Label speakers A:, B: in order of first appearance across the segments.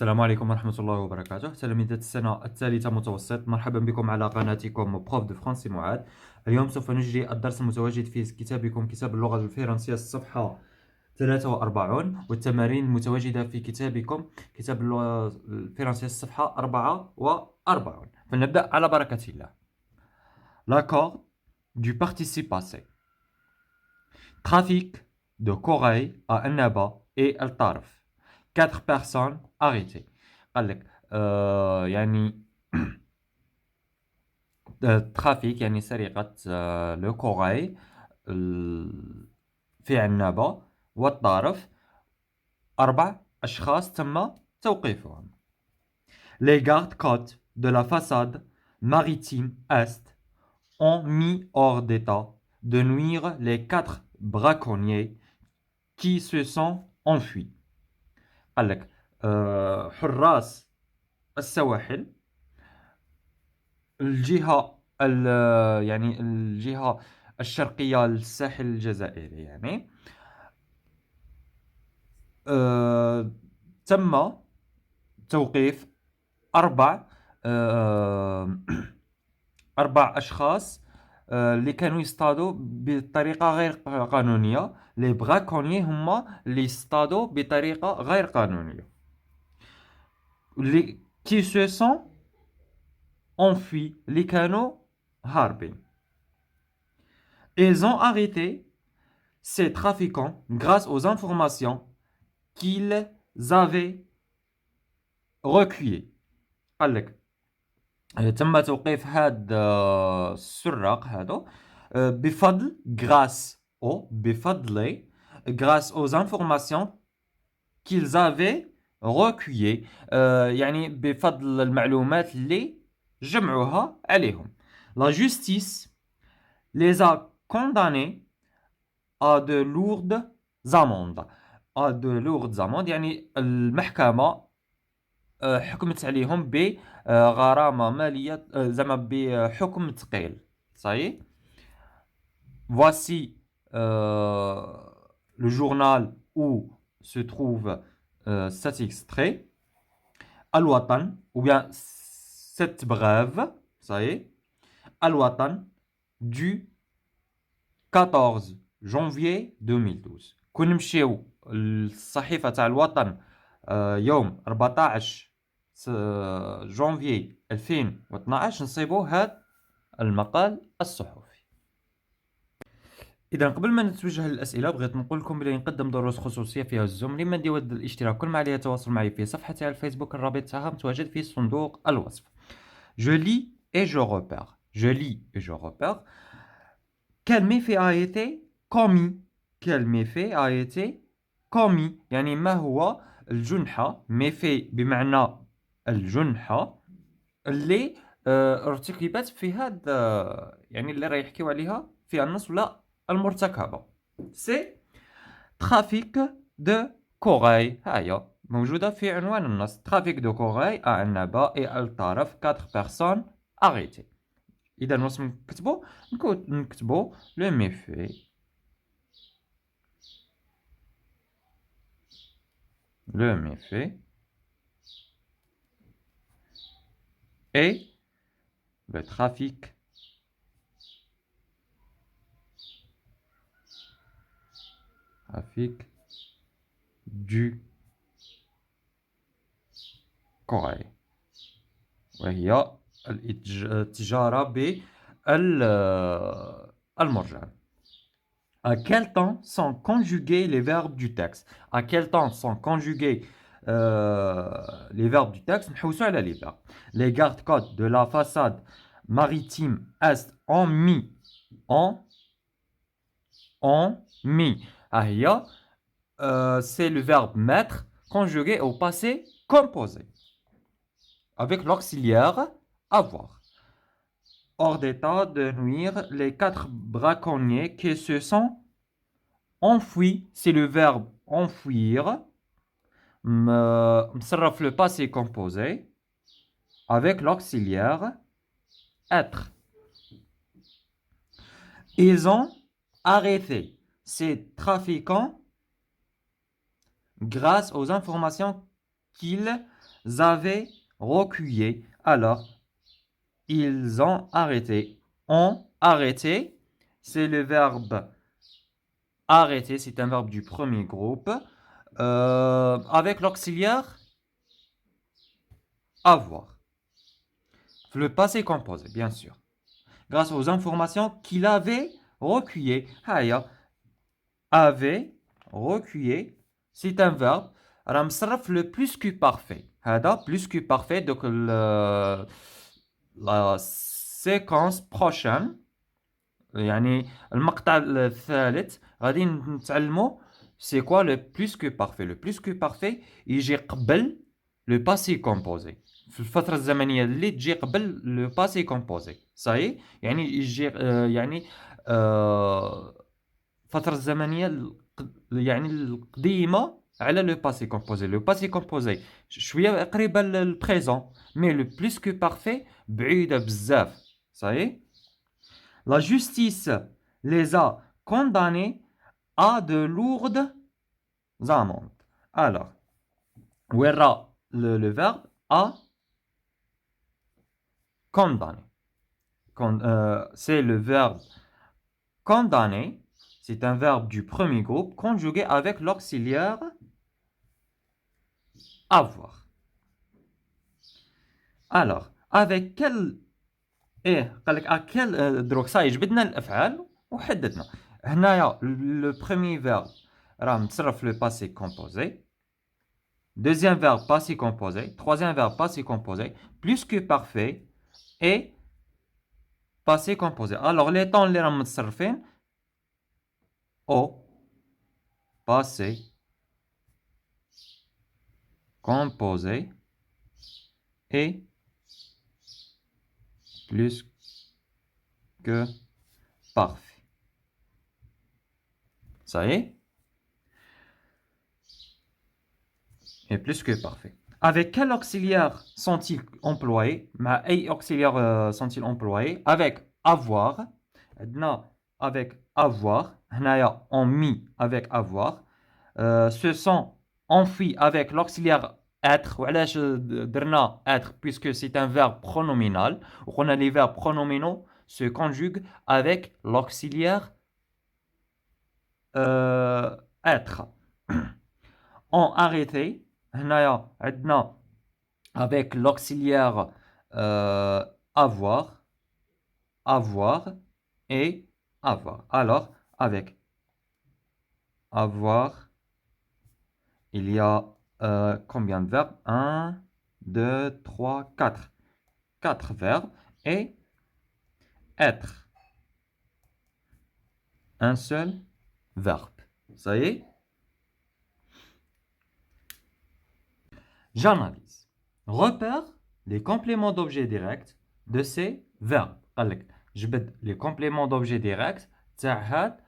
A: السلام عليكم ورحمة الله وبركاته. تلاميذ السنة الثالثة متوسط، مرحبا بكم على قناتكم بروف دو فرنسي معاذ. اليوم سوف نجري الدرس المتواجد في كتابكم كتاب اللغة الفرنسية الصفحة 43، والتمارين المتواجدة في كتابكم كتاب اللغة الفرنسية الصفحة 44. فلنبدأ على بركة الله. L'accord du participe passé. Trafic de corail à Annaba et El Tarf. 4 personnes arrêtées. قال لك يعني ترافيك يعني سرقة لو كوراي في عنابة والطارف 4 أشخاص تم توقيفهم. Les gardes-côtes de la façade maritime Est ont mis hors d'état de nuire les 4 braconniers qui se sont enfuis. قال لك حراس السواحل يعني الجهة الشرقية للساحل الجزائري، يعني تم توقيف 4 أشخاص اللي كانوا يصطادوا بطريقة غير قانونية. لي براكونيي هما اللي يصطادوا بطريقة غير قانونية، اللي كي سو سون enfuis, les canaux harbin. Ils ont arrêté ces trafiquants grâce aux informations qu'ils avaient recueillies. قال لك تم توقيف هاد السراق هادو بفضل grâce aux informations qu'ils avaient recueillies، يعني بفضل المعلومات اللي جمعوها عليهم. La justice les a condamnés à de lourdes amendes. يعني المحكمة حكمت عليهم بغرامة مالية، زعما بحكم ثقيل. صحيح. Voici le journal où se trouve cet extrait. الوطن ou bien cette brève, ça y est, Al-Watan du 14 janvier 2012. كون نمشيو للصحيفة تاع الوطن يوم 14 جانفي 2012 نصيبو هاد المقال الصحفي. إذا قبل ما نتوجه للأسئلة بغيت نقول لكم بلي نقدم دروس خصوصية فيها الزوم. لمن يود الاشتراك كل ما عليه يتواصل معي في صفحتي على الفيسبوك، الرابط تاعها متواجد في صندوق الوصف. Je lis et je repère. Je lis et je repère. Quel méfait a été commis? Quel méfait a été commis؟ يعني ما هو الجنحة؟ méfait بمعنى الجنحة اللي ارتكبت في هاد يعني اللي راه يحكيو عليها في النص ولا المرتكبة. سي ترافيك دو كوراي، هاهي موجودة في عنوان النص. ترافيك دو كوراي à Annaba et El Tarf, 4 personnes arrêtées. إذا واش نكتبو لو ميفي. Le méfait et le trafic du corail وهي التجارة بالمرجان. À quel temps sont conjugués les verbes du texte? À quel temps sont conjugués les verbes du texte? نحوسوا على les verbes. Les gardes-côtes de la façade maritime Est ont mis هي c'est le verbe mettre conjugué au passé composé avec l'auxiliaire avoir. Hors d'état de nuire les 4 braconniers qui se sont enfuis, c'est le verbe enfuir, مصرف le passé composé avec l'auxiliaire être. Ils ont arrêté ces trafiquants grâce aux informations qu'ils avaient reculé. Alors, ils ont arrêté. Ont arrêté, c'est le verbe arrêter, c'est un verbe du premier groupe. Avec l'auxiliaire avoir. Le passé composé, bien sûr. Grâce aux informations qu'il avait recueillies. Haya, avait recueilli, c'est un verbe. Ramsraf le plus que parfait. Hada plus que parfait. Donc la séquence prochaine. يعني المقطع الثالث غادي نتعلموا c'est quoi le plus que parfait. Le plus que parfait يجي قبل le passé composé. في الفترة الزمنية اللي تجي قبل le passé composé. صحيح؟ يعني يجي يعني الفترة الزمنية يعني القديمة على le passé composé. Le passé composé شوية قريبة للبريزون mais le plus que parfait بعيدة بزاف. صحيح؟ La justice les a condamnés à de lourdes amendes. Alors, wera le verbe a condamné. C'est le verbe condamner. C'est un verbe du premier groupe conjugué avec l'auxiliaire avoir. Alors, avec quel قال لك à quel دروك صاي جبدنا الافعال وحددنا هنايا le premier verbe راه متصرف le passé composé. Deuxième verbe passé composé. Troisième verbe passé composé. Plus que parfait et passé composé. Alors les temps اللي راهم متصرفين au passé composé et plus que parfait. Ça y est? Et plus que parfait. Avec quel auxiliaire sont-ils employés? Ma auxiliaire sont-ils employés? Avec avoir. Avec avoir. On mis avec avoir. Se sont enfuis avec l'auxiliaire être. وعلاش درنا être puisque c'est un verbe pronominal. On a les verbes pronominaux se conjuguent avec l'auxiliaire être. Ont arrêté. Avec l'auxiliaire avoir, avoir et avoir. Alors, avec avoir, il y a combien de verbes? 1, 2, 3, 4. 4 verbes et être. Un seul verbe. Ça y est? J'analyse. Repère les compléments d'objet direct de ces verbes. Je vais les compléments d'objet direct تاع هاد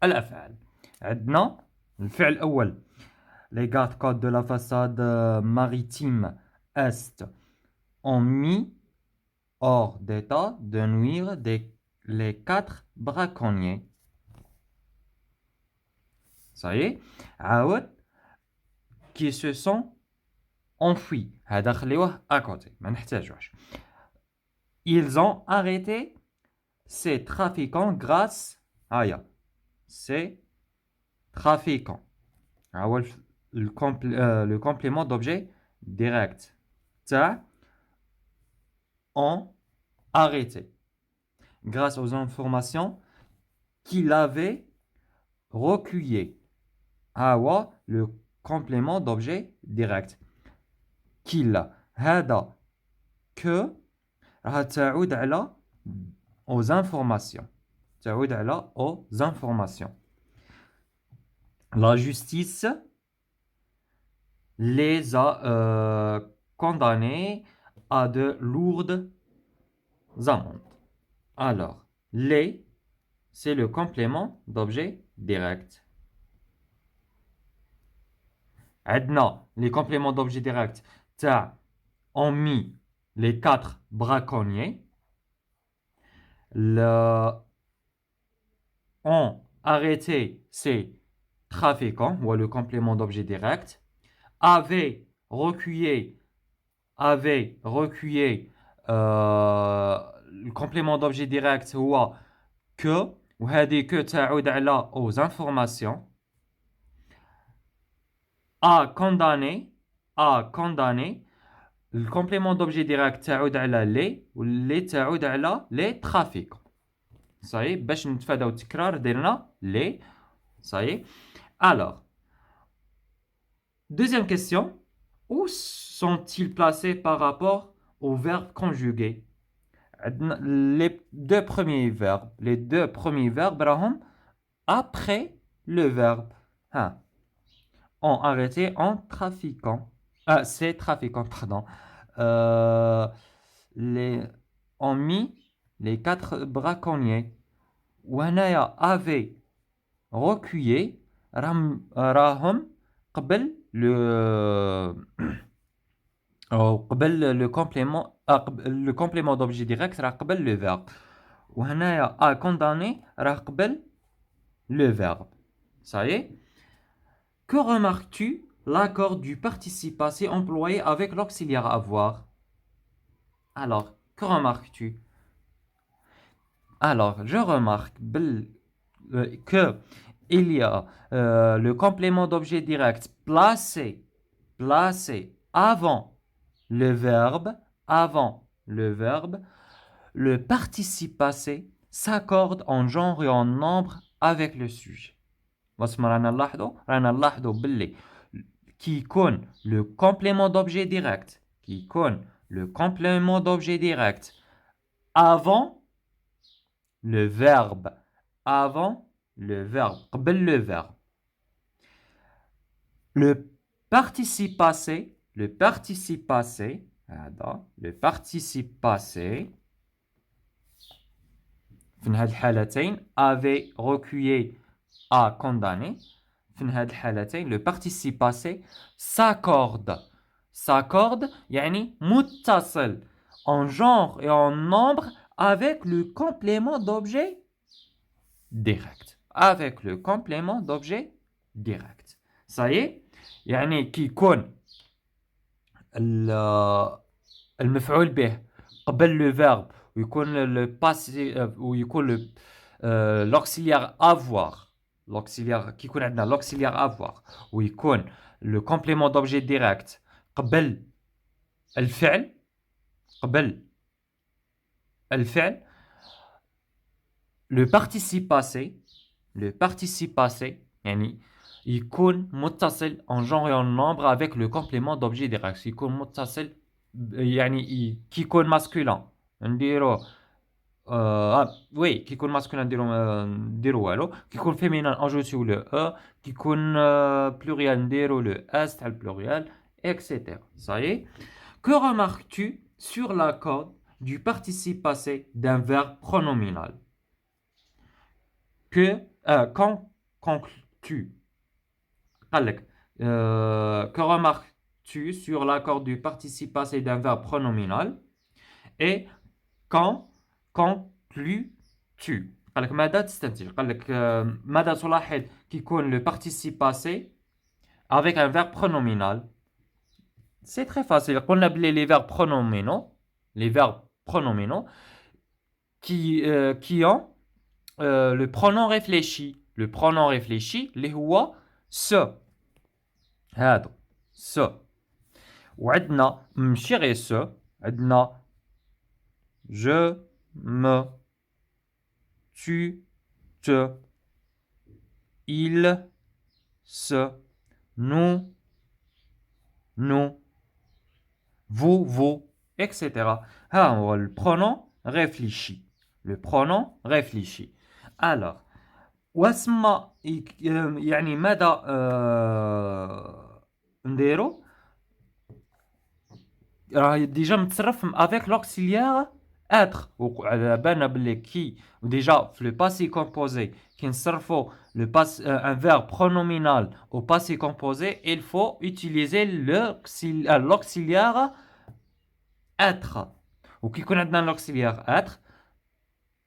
A: الأفعال. عندنا الفعل الأول les gardes-côtes de la façade maritime est ont mis hors d'état de nuire les 4 braconniers. Ça y est, عاود qui se sont enfuis. هذا خليوه à côté ما نحتاجوش. Ils ont arrêté ces trafiquants grâce à ces trafiquants. Le complément d'objet direct. Ça, ont arrêté. Grâce aux informations qu'il avait recueillies. Le complément d'objet direct. Qu'il هذا que راح تعود على aux informations. تعود على aux informations. La justice les a condamnés à de lourdes amendes. Alors, les, c'est le complément d'objet direct. عندنا les compléments d'objet direct تاع ont mis les 4 braconniers. Le ont arrêté, c'est trafiquant, ou le complément d'objet direct. Avait, recueilli, le complément d'objet direct هو que, وهذه que تعود على aux informations. A condamné, le complément d'objet direct تعود على les, واللي تعود على les trafiquants. Ça y est, باش نتفاداو التكرار درنا les. Ça y est. Alors, deuxième question. Où sont-ils placés par rapport au verbe conjugué? Les deux premiers verbes راهم après le verbe. Ont arrêté en trafiquant. C'est trafiquant, pardon. Ont mis les 4 braconniers. وهنايا avait recueilli راهم قبل le complément d'objet direct راه قبل le verbe. وهنايا a condamné راه قبل le verbe. Ça y est. Que remarques-tu? L'accord du participe passé employé avec l'auxiliaire avoir. Alors, que remarques-tu? Alors, je remarque que il y a le complément d'objet direct placé avant le verbe. Le participe passé s'accorde en genre et en nombre avec le sujet. رانا نلاحظوا باللي كي يكون le complément d'objet direct avant le verbe قبل le verbe. Le participe passé في هذه الحالتين avait recueilli a condamné. في هذه الحالتين le participe passé s'accorde يعني متصل en genre et en nombre avec le complément d'objet direct. Ça y est. يعني كي يكون المفعول به قبل le verbe ويكون le passé ويكون l'auxiliaire avoir. كي يكون عندنا l'auxiliaire avoir ويكون le complément d'objet direct قبل الفعل le participe passé يعني يكون متصل en genre et en nombre avec le complément d'objet direct. يكون متصل يعني كي يكون masculin نديرو oui كي يكون masculin نديرو والو. كي يكون féminin نجوتيو le e. كي يكون pluriel نديرو le s تاع pluriel etc. Ça y est. Que remarques-tu sur l'accord du participe passé d'un verbe pronominal? Quand conclus. Que remarques-tu sur l'accord du participe passé d'un verbe pronominal? Et quand conclus-tu. ماذا تستنتج؟ ماذا تلاحظ كي يكون le participe passé avec un verbe pronominal? C'est très facile. قلنا بلي les verbes pronominaux qui ont le pronom réfléchi. Le pronom réfléchi اللي هو ce. هذا ce. وعندنا ماشي غير ce. عندنا je, me, tu, te, il, se, nous, vous, etc. ها هو le pronom réfléchi. Alors, واسمى يعني ماذا نديرو؟ راه ديجا متصرف avec l'auxiliaire être. وعلى بالنا بلي كي ديجا في le passé composé كي نصرفو un verbe pronominal au passé composé, il faut utiliser l'auxiliaire être. وكي يكون عندنا l'auxiliaire être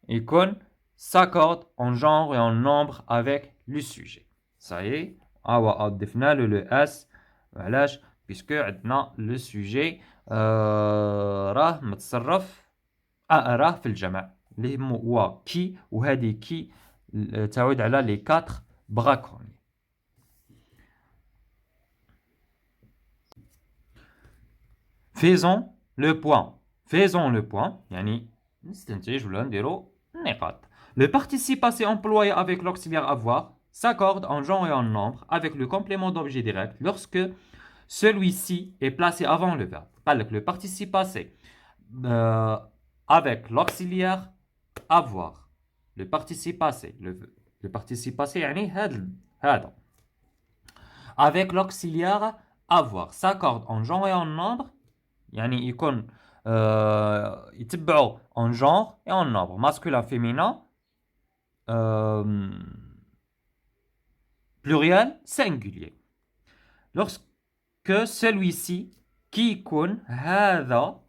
A: يكون s'accorde en genre et en nombre avec le sujet. Ça y est, ضفنا له le S. علاش؟ puisque عندنا le sujet راه متصرف راه في الجمع اللي هو كي، وهذه كي تعود على les 4 braconniers. Faisons le point. Faisons le point. يعني نستنتج ولا نديرو النقاط. Le participe passé employé avec l'auxiliaire avoir s'accorde en genre et en nombre avec le complément d'objet direct lorsque celui-ci est placé avant le verbe. Donc, le participe passé avec l'auxiliaire avoir. Le participe passé. Le participe passé يعني هذا. Avec l'auxiliaire avoir s'accorde en genre et en nombre. يعني يكون يتبعوا en genre et en nombre masculin féminin pluriel singulier. Lorsque celui-ci qui يكون هذا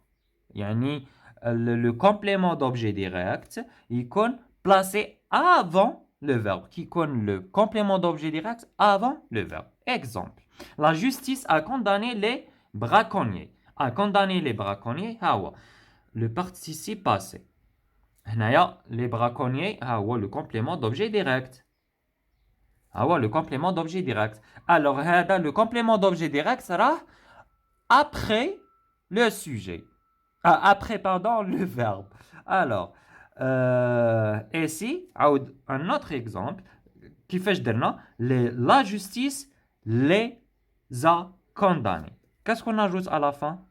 A: يعني le complément d'objet direct يكون placé avant le verbe, qui يكون le complément d'objet direct avant le verbe. Exemple, la justice a condamné les braconniers. A condamné les braconniers, le participe passé. Les braconniers, le complément d'objet direct. Le complément d'objet direct. Alors, le complément d'objet direct sera après le sujet. Après, pardon, le verbe. Alors, ici, un autre exemple, qui fait la justice les a condamnés. Qu'est-ce qu'on ajoute à la fin?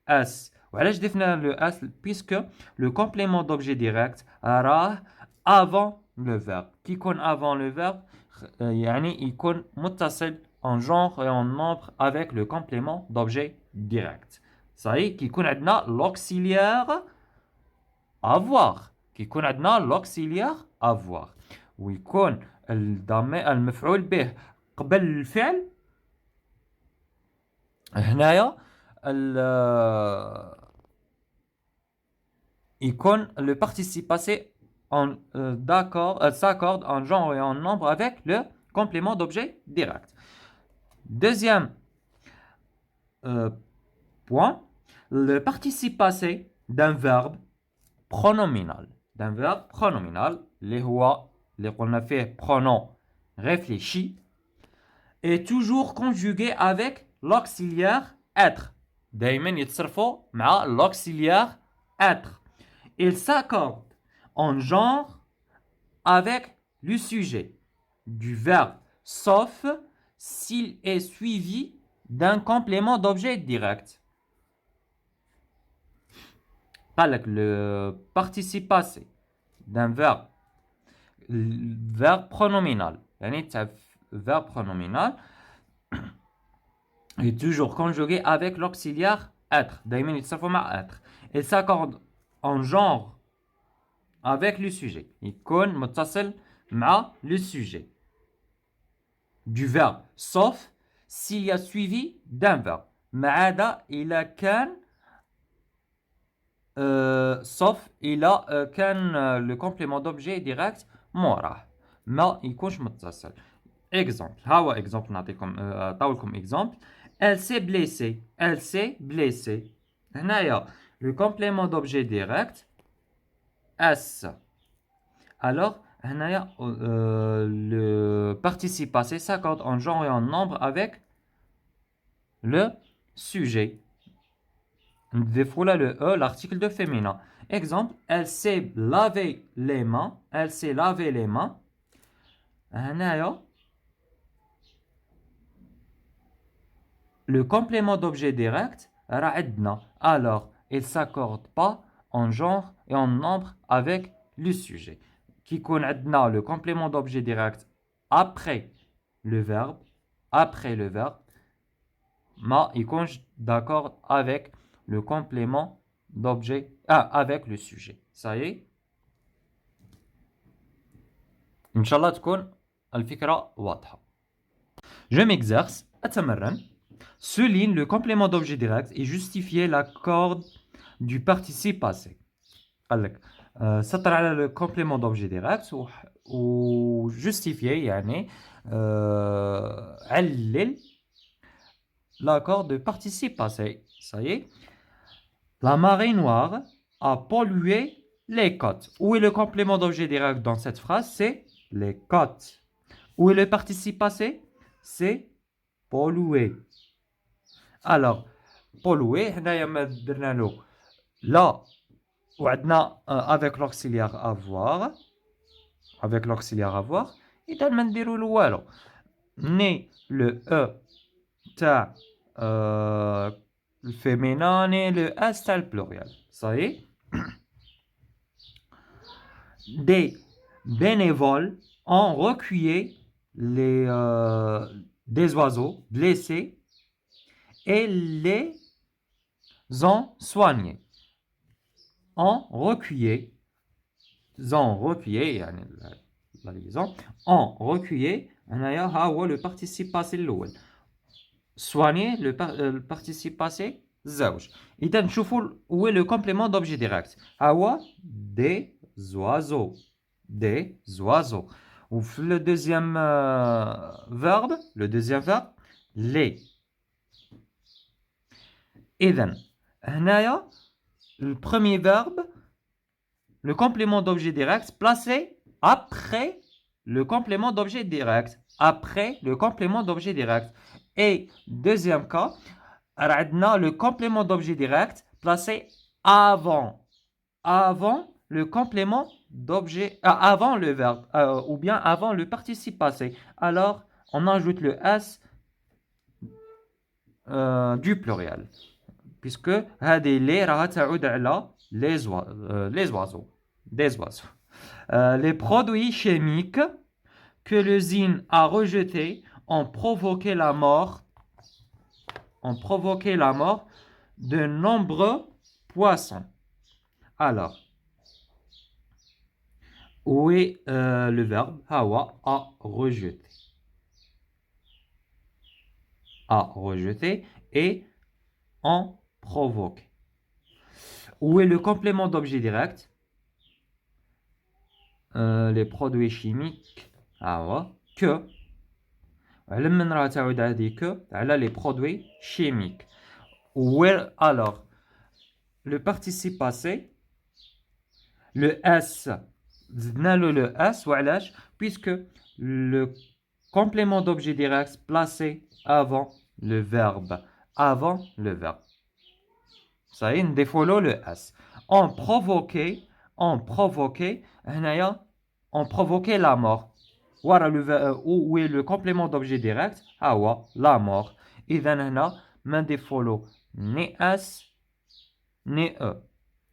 A: S. Voilà, je définis le S puisque le complément d'objet direct sera avant le verbe. Qui compte avant le verbe? Il compte متصل en genre et en nombre avec le complément d'objet direct. Ça y est, qui compte l'auxiliaire avoir. Qui compte l'auxiliaire avoir. ويكون المفعول به قبل الفعل هنايا le participe passé s'accorde en genre et en nombre avec le complément d'objet direct. Deuxième point, le participe passé d'un verbe pronominal. اللي قلنا فيه pronom réfléchi est toujours conjugué avec l'auxiliaire être. دايما يتصرفوا مع l'auxiliaire être. Il s'accorde en genre avec le sujet du verbe sauf s'il est suivi d'un complément d'objet direct. Le participe passé d'un verbe pronominal. Verbe pronominal est toujours conjugué avec l'auxiliaire être. دايما يتصرفوا مع être. Il s'accorde en genre avec le sujet. يكون متصل مع le sujet du verbe sauf s'il y a suivi d'un verbe. ما عدا إذا كان sauf إذا كان le complément d'objet direct موراه ما يكونش متصل. Exemple. exemple نعطيكم طاولكم exemple. Elle s'est blessée. Elle s'est blessée. هنايا le complément d'objet direct S. Alors هنايا le participe passé s'accorde en genre et en nombre avec le sujet. نضيفوا له le E, l'article de féminin. Exemple, elle s'est lavé les mains. Elle s'est lavé les mains. هنايا le complément d'objet direct راه عندنا. Alors, il s'accorde pas en genre et en nombre avec le sujet. Qui يكون عندنا le complément d'objet direct après le verbe. Après le verbe. ما يكونش d'accord avec le complément d'objet avec le sujet. Ça y est. إن شاء الله تكون الفكرة واضحة. Je m'exerce. أتمرن. Souligne le complément d'objet direct et justifier l'accord du participe passé. قال لك سطر على le complément d'objet direct ou justifier يعني علل l'accord de participe passé. Ça y est. La marée noire a pollué les côtes. Où est le complément d'objet direct dans cette phrase? C'est les côtes. Où est le participe passé? C'est polluer. Alors, polluer, هنايا ما درنا له لا وعندنا avec l'auxiliaire avoir. Avec l'auxiliaire avoir. إذا ما نديرو له والو. Ni le E تاع le féminin ni le S تاع le pluriel. Ça y est. Des bénévoles ont recueilli des oiseaux blessés et les ont soignés. Ont recueilli, يعني la liaison, ont recueilli, هنايا ها هو le participe passé الأول. Soigner le participe passé زوج. إذا نشوفوا où est le complément d'objet direct. ها هو des oiseaux. Des oiseaux. Ou le deuxième verbe, les. إذن هنايا le premier verbe, le complément d'objet direct placé après le complément d'objet direct. Après le complément d'objet direct. Et deuxième cas, عندنا le complément d'objet direct placé avant. Avant le complément d'objet, avant le verbe, ou bien avant le participe passé. Alors, on ajoute le S du pluriel. Puisque هذه les راها تعود على les oiseaux. Des oiseaux. Les produits chimiques que l'usine a rejetés ont provoqué la mort de nombreux poissons. Alors, où est le verbe hawa a rejeté. A rejeté et en provoqué. Où est le complément d'objet direct? Les produits chimiques que علم راه تعود هذه que على les produits chimiques. Where alors le participe passé le S زدنا le S وعلاش puisque le complément d'objet direct placé avant le verbe. Ça y est, نديفولو le S. On provoqué هنايا on provoqué la mort. Où est le complément d'objet direct? La mort. إذا هنا ما نديفولو ni S ni E.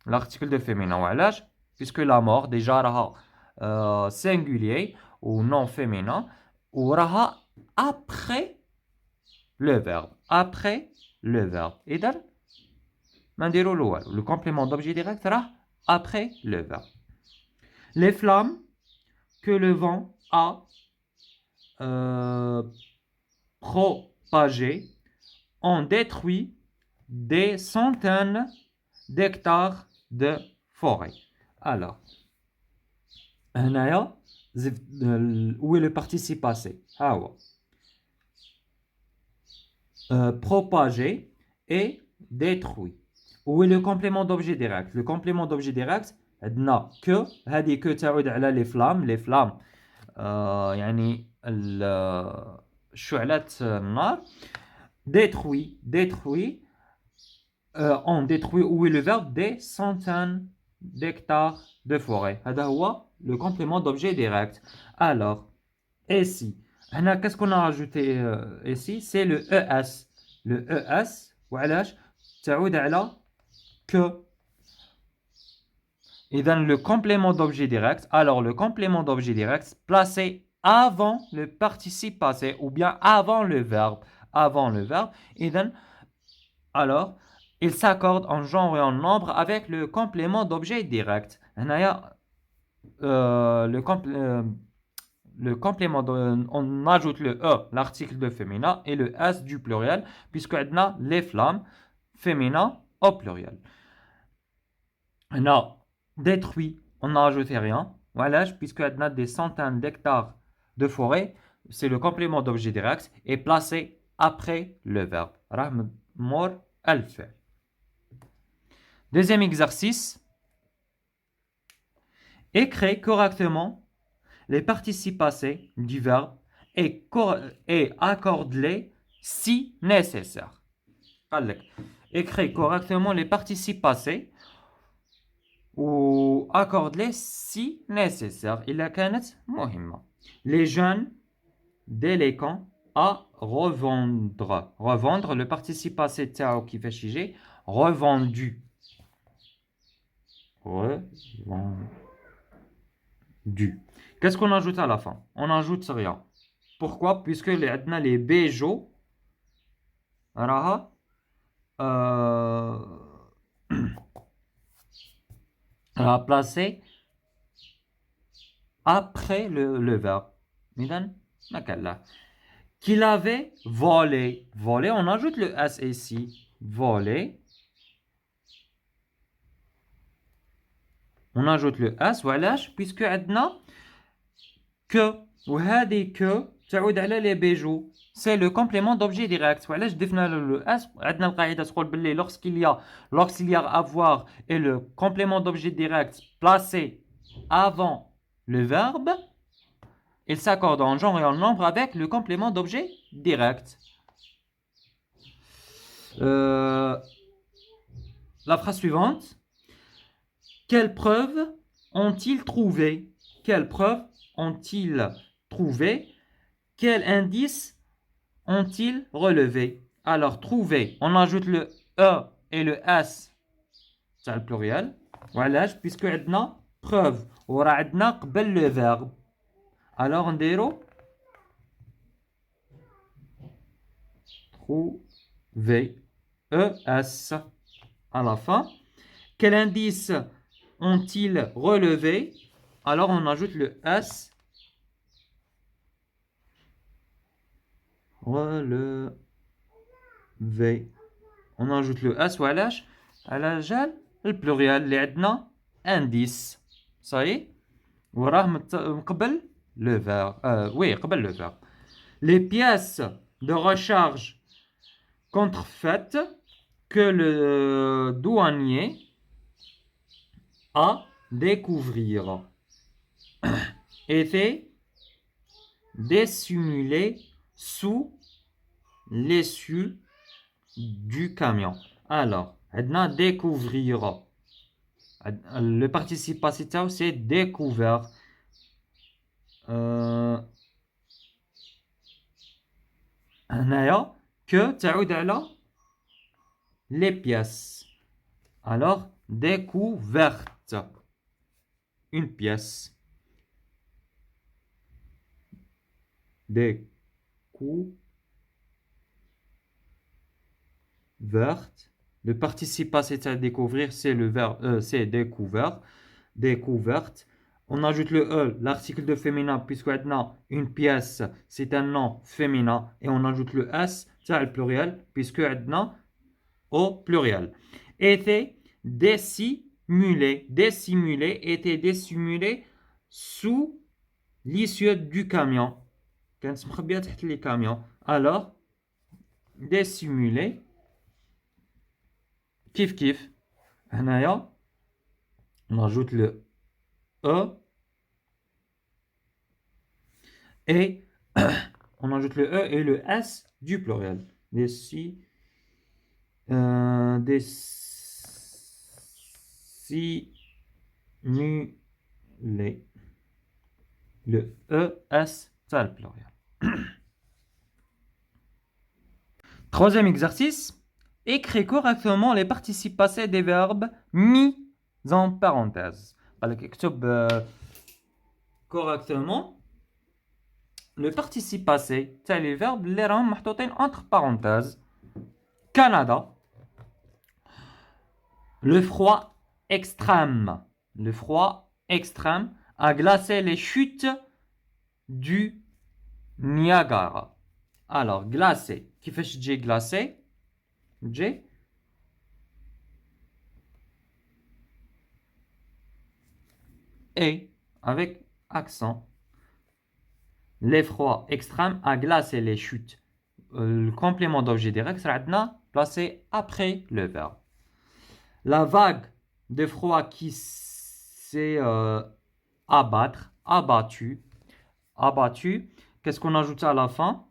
A: L'article de féminin وعلاش? Puisque la mort déjà راها singulier ou non féminin ou راها après le verbe. إذا ما نديرو له والو. Le complément d'objet direct راه après le verbe. Les flammes que le vent a propagées ont détruit des centaines d'hectares de forêt. Alors, هنايا où est le participe passé? ها هو propager et détruit. Où est le complément d'objet direct? Le complément d'objet direct عندنا que هذه que تعود على les flammes يعني شعلات النار. détruit on détruit. Où est le verbe? Des centaines d'hectares de forêt. هذا هو le complément d'objet direct. Alors ici qu'est-ce qu'on a rajouté ici? C'est le ES. Le ES وعلاش تعود على que. Et dans le complément d'objet direct, alors le complément d'objet direct placé avant le participe passé ou bien avant le verbe. Et then, alors, il s'accorde en genre et en nombre avec le complément d'objet direct. Le complément, on ajoute le E, l'article de féminin, et le S du pluriel, puisque on a les flammes féminin au pluriel. On a détruit, on n'a ajouté rien. Voilà, puisque on a des centaines d'hectares de forêt, c'est le complément d'objet direct et placé après le verbe. راه مور الفعل. Deuxième exercice. Écris correctement les participes passés du verbe et accorde-les si nécessaire. Écris correctement les participes passés ou accorde-les si nécessaire. إلا كانت مهمة. Les jeunes déléquents à revendre. Revendre, le participe passé تاعو كيفاش يجي revendu. Revendu. Qu'est-ce qu'on ajoute à la fin? On ajoute rien. Pourquoi? Puisque les béjo راها placé après le verbe. إذن ما كان لا. Qu'il avait volé. Volé, on ajoute le S ici. Volé. On ajoute le S, voilà, puisque عندنا que. وهذه que تعود على les bijoux. C'est le complément d'objet direct. Voilà, je définis le S. عندنا القاعدة تقول باللي lorsqu'il y a avoir et le complément d'objet direct placé avant le verbe, il s'accorde en genre et en nombre avec le complément d'objet direct. La phrase suivante. Quelles preuves ont-ils trouvé? Quelles preuves ont-ils trouvé? Quels indices ont-ils relevé? Alors, trouver, on ajoute le E et le S, c'est le pluriel. Voilà, puisque on a preuve, on a le verbe. Alors, on dirait trouver, ES à la fin. Quel indice ont-ils relevé? Alors, on ajoute le S. Relevé. On ajoute le S voilà, à la جال le pluriel اللي عندنا indice. Ça y est. وراه مقبل le verbe. Oui, قبل le verbe. Les pièces de recharge contrefaites que le douanier à découvrir étaient dissimulées sous l'essieu du camion. Alors, on découvrir. Le participe passé c'est découvert. هنايا que تعود على les pièces. Alors, découverte. Une pièce. Découverte. Le participe passé à découvrir, c'est le verbe, c'est découvert. Découverte. On ajoute le E, l'article de féminin, puisque maintenant, une pièce, c'est un nom féminin. Et on ajoute le S, c'est le pluriel, puisque maintenant, au pluriel. Était dissimulé. Dissimulé, était dissimulé sous l'issue du camion. كانت مخبية تحت les camions. Alors, dissimulé. Kif kif. هنايا on ajoute le E et on ajoute le E et le S du pluriel. Dissimulé. Le ES, c'est le pluriel. Troisième exercice. Écris correctement les participes passés des verbes mis en parenthèse. Alors, écris correctement le participe passé, c'est les verbes les راهم محطوطين entre parenthèses. Canada. Le froid extrême. Le froid extrême a glacé les chutes du Niagara. Alors, glacé. كيفاش تجي glacé؟ تجي et avec accent. L'effroi extrême a glacé les chutes. Le complément d'objet direct sera placé après le verbe. La vague de froid qui s'est abattre, abattu, abattu. Qu'est-ce qu'on ajoute à la fin?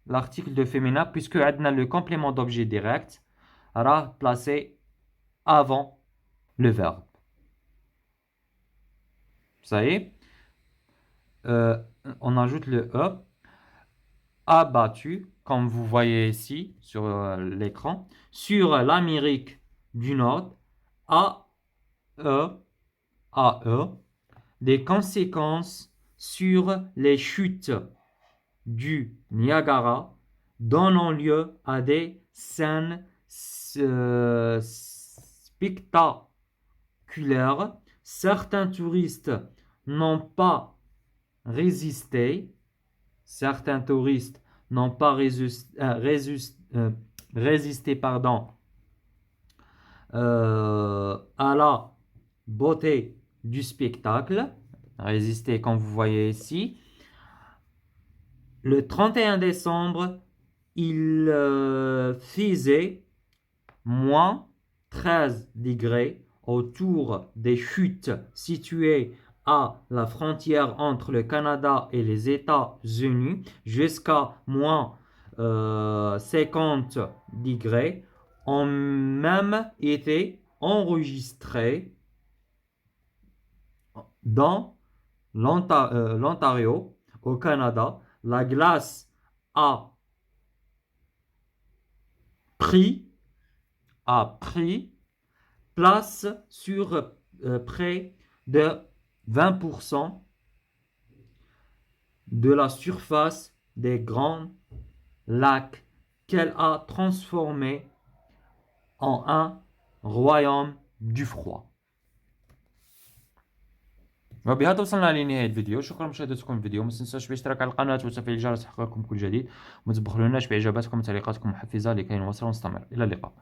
A: L'article de féminin, puisque le complément d'objet direct sera placé avant le verbe. Ça y est. On ajoute le E. Abattu, comme vous voyez ici sur l'écran, sur l'Amérique du Nord, AE, des conséquences sur les chutes du Niagara donnant lieu à des scènes spectaculaires. Certains touristes n'ont pas résisté. Certains touristes n'ont pas résisté à la beauté du spectacle. Résister, comme vous voyez ici. Le 31 décembre, il faisait moins 13 degrés autour des chutes situées à la frontière entre le Canada et les États-Unis, jusqu'à moins 50 degrés, ont même été enregistrés dans l'Ontario, au Canada. La glace a pris place sur près de 20% de la surface des grands lacs qu'elle a transformé en un royaume du froid. وبهذا وصلنا لنهاية الفيديو. شكرا لمشاهدتكم الفيديو. ما تنساوش بالاشتراك على القناة وتفعيل الجرس لتحقيقكم كل جديد. وما تبخلوناش بإعجاباتكم وتعليقاتكم محفزة لكي نواصل ونستمر. إلى اللقاء.